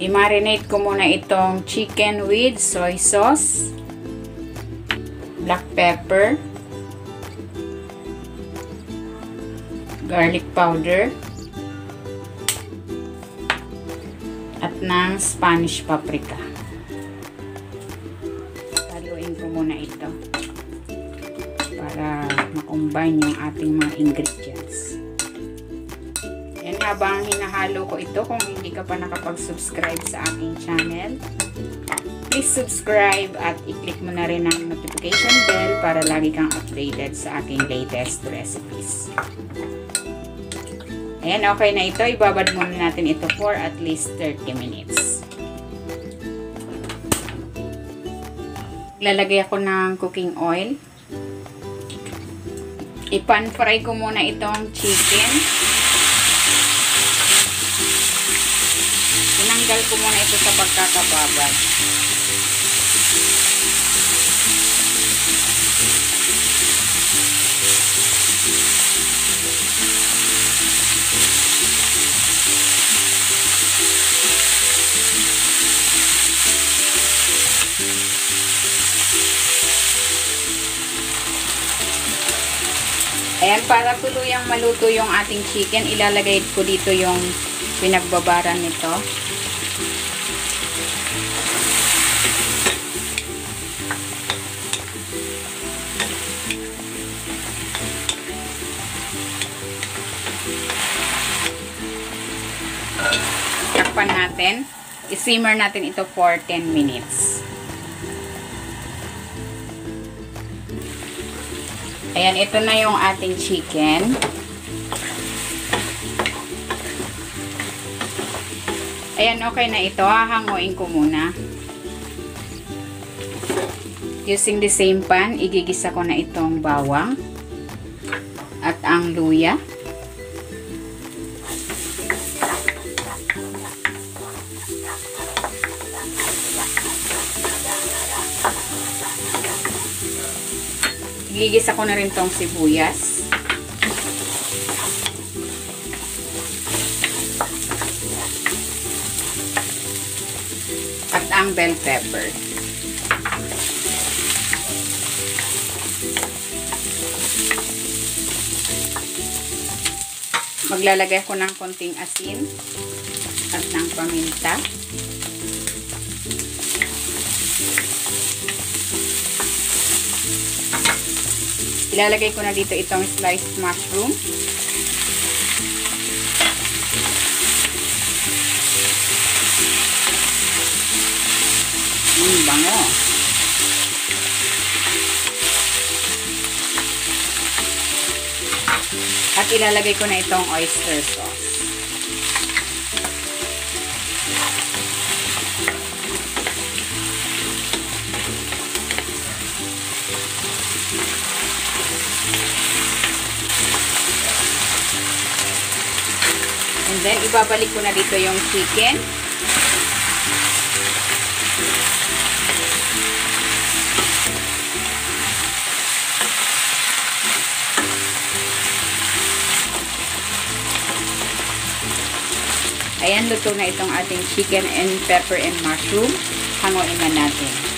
I-marinate ko muna itong chicken with soy sauce, black pepper, garlic powder, at ng Spanish paprika. Haluin ko muna ito para makombine yung ating mga ingredients. Yan, habang hinahalo ko ito, kung hindi ka pa nakapag-subscribe sa aking channel, please subscribe at i-click mo na rin ang notification bell para lagi kang updated sa aking latest recipes. Ayan, okay na ito. Ibabad muna natin ito for at least 30 minutes. Lalagay ako ng cooking oil. Ipan-fry ko muna itong chicken. Tinanggal ko muna ito sa pagkakababad. Ayan, para tuluyang maluto yung ating chicken, ilalagay ko dito yung pinagbabaran nito. Takpan natin. I-simmer natin ito for 10 minutes. Ayan, ito na yung ating chicken. Ayan, okay na ito. Hahanguin ko muna. Using the same pan, igigisa ko na itong bawang at ang luya. Igigisa ko na rin tong sibuyas. At ang bell pepper. Maglalagay ko ng konting asin at ng paminta. Ilalagay ko na dito itong sliced mushroom. Bango. At ilalagay ko na itong oyster sauce. And then, ibabalik ko na dito yung chicken. Ayan, luto na itong ating chicken and pepper and mushroom. Hanguin na natin.